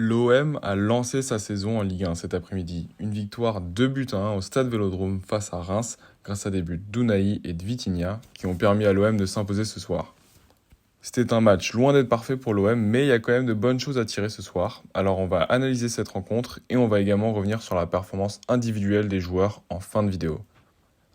L'OM a lancé sa saison en Ligue 1 cet après-midi. Une victoire 2 buts à 1 au Stade Vélodrome face à Reims grâce à des buts d'Unai et de Vitinha qui ont permis à l'OM de s'imposer ce soir. C'était un match loin d'être parfait pour l'OM, mais il y a quand même de bonnes choses à tirer ce soir. Alors on va analyser cette rencontre et on va également revenir sur la performance individuelle des joueurs en fin de vidéo.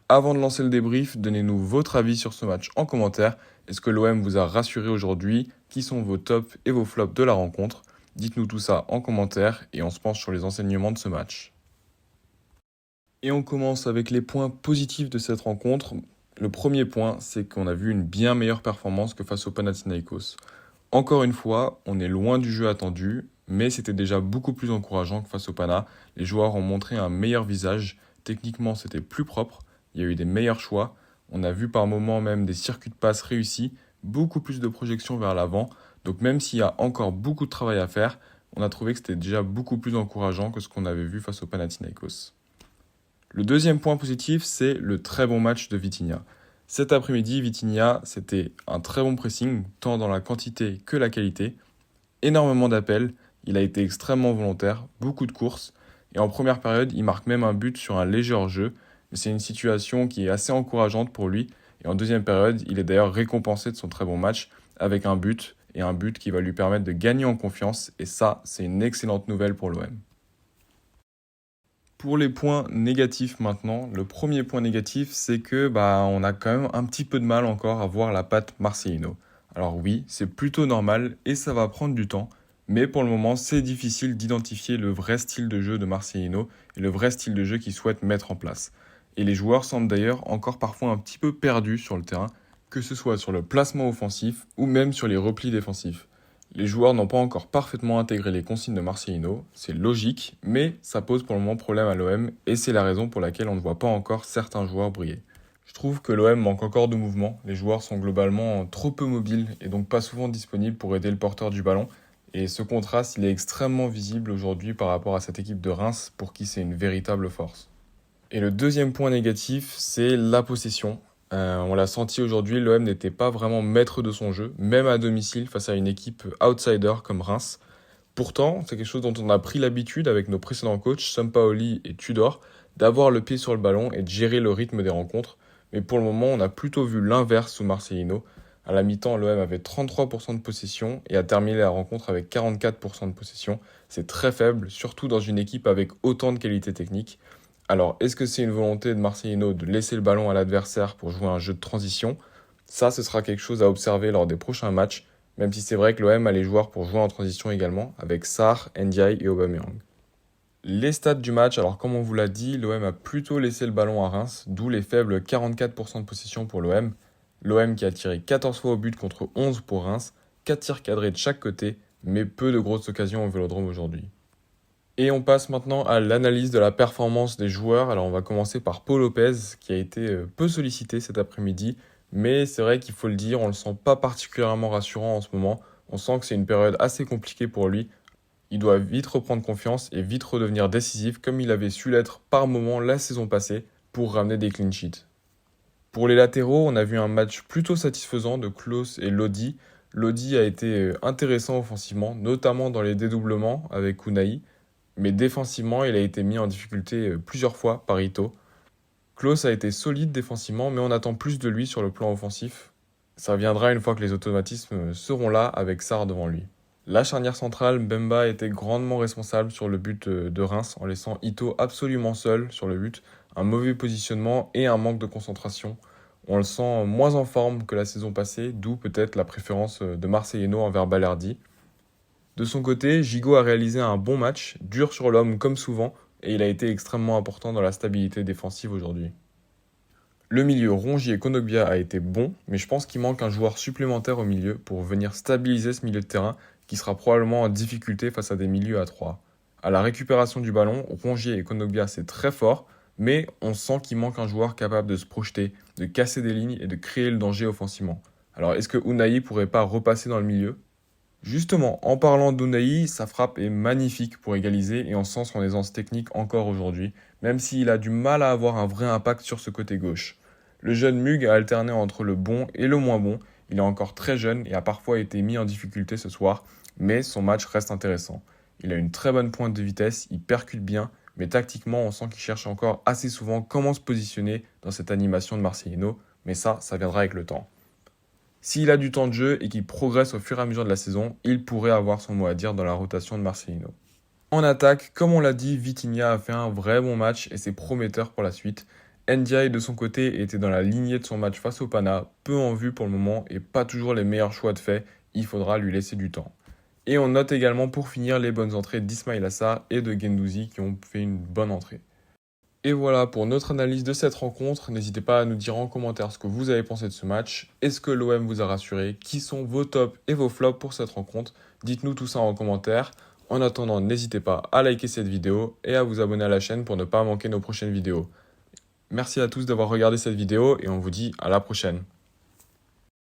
Avant de lancer le débrief, donnez-nous votre avis sur ce match en commentaire. Est-ce que l'OM vous a rassuré aujourd'hui? Qui sont vos tops et vos flops de la rencontre? Dites-nous tout ça en commentaire et on se penche sur les enseignements de ce match. Et on commence avec les points positifs de cette rencontre. Le premier point, c'est qu'on a vu une bien meilleure performance que face au Panathinaikos. Encore une fois, on est loin du jeu attendu, mais c'était déjà beaucoup plus encourageant que face au Pana. Les joueurs ont montré un meilleur visage. Techniquement, c'était plus propre. Il y a eu des meilleurs choix. On a vu par moments même des circuits de passe réussis, beaucoup plus de projections vers l'avant. Donc même s'il y a encore beaucoup de travail à faire, on a trouvé que c'était déjà beaucoup plus encourageant que ce qu'on avait vu face au Panathinaikos. Le deuxième point positif, c'est le très bon match de Vitinha. Cet après-midi, Vitinha, c'était un très bon pressing, tant dans la quantité que la qualité. Énormément d'appels, il a été extrêmement volontaire, beaucoup de courses, et en première période, il marque même un but sur un léger hors-jeu, mais c'est une situation qui est assez encourageante pour lui, et en deuxième période, il est d'ailleurs récompensé de son très bon match avec un but, et un but qui va lui permettre de gagner en confiance, et ça, c'est une excellente nouvelle pour l'OM. Pour les points négatifs maintenant, le premier point négatif, c'est que on a quand même un petit peu de mal encore à voir la patte Marcelino. Alors oui, c'est plutôt normal et ça va prendre du temps, mais pour le moment, c'est difficile d'identifier le vrai style de jeu de Marcelino et le vrai style de jeu qu'il souhaite mettre en place. Et les joueurs semblent d'ailleurs encore parfois un petit peu perdus sur le terrain, que ce soit sur le placement offensif ou même sur les replis défensifs. Les joueurs n'ont pas encore parfaitement intégré les consignes de Marcelino, c'est logique, mais ça pose pour le moment problème à l'OM et c'est la raison pour laquelle on ne voit pas encore certains joueurs briller. Je trouve que l'OM manque encore de mouvement, les joueurs sont globalement trop peu mobiles et donc pas souvent disponibles pour aider le porteur du ballon. Et ce contraste, il est extrêmement visible aujourd'hui par rapport à cette équipe de Reims pour qui c'est une véritable force. Et le deuxième point négatif, c'est la possession. On l'a senti aujourd'hui, l'OM n'était pas vraiment maître de son jeu, même à domicile face à une équipe outsider comme Reims. Pourtant, c'est quelque chose dont on a pris l'habitude avec nos précédents coachs, Sampaoli et Tudor, d'avoir le pied sur le ballon et de gérer le rythme des rencontres. Mais pour le moment, on a plutôt vu l'inverse sous Marcelino. À la mi-temps, l'OM avait 33% de possession et a terminé la rencontre avec 44% de possession. C'est très faible, surtout dans une équipe avec autant de qualité technique. Alors, est-ce que c'est une volonté de Marcelino de laisser le ballon à l'adversaire pour jouer un jeu de transition? Ça, ce sera quelque chose à observer lors des prochains matchs, même si c'est vrai que l'OM a les joueurs pour jouer en transition également, avec Sarr, Ndiaye et Aubameyang. Les stats du match, alors comme on vous l'a dit, l'OM a plutôt laissé le ballon à Reims, d'où les faibles 44% de possession pour l'OM. L'OM qui a tiré 14 fois au but contre 11 pour Reims, 4 tirs cadrés de chaque côté, mais peu de grosses occasions au Vélodrome aujourd'hui. Et on passe maintenant à l'analyse de la performance des joueurs. Alors on va commencer par Paul Lopez qui a été peu sollicité cet après-midi, mais c'est vrai qu'il faut le dire, on le sent pas particulièrement rassurant en ce moment. On sent que c'est une période assez compliquée pour lui. Il doit vite reprendre confiance et vite redevenir décisif comme il avait su l'être par moment la saison passée pour ramener des clean sheets. Pour les latéraux, on a vu un match plutôt satisfaisant de Klose et Lodi. Lodi a été intéressant offensivement, notamment dans les dédoublements avec Unai. Mais défensivement, il a été mis en difficulté plusieurs fois par Ito. Klose a été solide défensivement, mais on attend plus de lui sur le plan offensif. Ça viendra une fois que les automatismes seront là avec Sarr devant lui. La charnière centrale, Bemba a été grandement responsable sur le but de Reims en laissant Ito absolument seul sur le but, un mauvais positionnement et un manque de concentration. On le sent moins en forme que la saison passée, d'où peut-être la préférence de Marcelino envers Balerdi. De son côté, Gigot a réalisé un bon match, dur sur l'homme comme souvent, et il a été extrêmement important dans la stabilité défensive aujourd'hui. Le milieu Rongier et Kondogbia a été bon, mais je pense qu'il manque un joueur supplémentaire au milieu pour venir stabiliser ce milieu de terrain qui sera probablement en difficulté face à des milieux à 3. À la récupération du ballon, Rongier et Kondogbia c'est très fort, mais on sent qu'il manque un joueur capable de se projeter, de casser des lignes et de créer le danger offensivement. Alors est-ce que Unai pourrait pas repasser dans le milieu? Justement, en parlant d'Unai, sa frappe est magnifique pour égaliser et on sent son aisance technique encore aujourd'hui, même s'il a du mal à avoir un vrai impact sur ce côté gauche. Le jeune Mug a alterné entre le bon et le moins bon, il est encore très jeune et a parfois été mis en difficulté ce soir, mais son match reste intéressant. Il a une très bonne pointe de vitesse, il percute bien, mais tactiquement, on sent qu'il cherche encore assez souvent comment se positionner dans cette animation de Marcelino, mais ça viendra avec le temps. S'il a du temps de jeu et qu'il progresse au fur et à mesure de la saison, il pourrait avoir son mot à dire dans la rotation de Marcelino. En attaque, comme on l'a dit, Vitinha a fait un vrai bon match et c'est prometteur pour la suite. Ndiaye de son côté était dans la lignée de son match face au Pana, peu en vue pour le moment et pas toujours les meilleurs choix de fait, il faudra lui laisser du temps. Et on note également pour finir les bonnes entrées d'Ismail Assar et de Guendouzi qui ont fait une bonne entrée. Et voilà pour notre analyse de cette rencontre. N'hésitez pas à nous dire en commentaire ce que vous avez pensé de ce match. Est-ce que l'OM vous a rassuré? Qui sont vos tops et vos flops pour cette rencontre? Dites-nous tout ça en commentaire. En attendant, n'hésitez pas à liker cette vidéo et à vous abonner à la chaîne pour ne pas manquer nos prochaines vidéos. Merci à tous d'avoir regardé cette vidéo et on vous dit à la prochaine.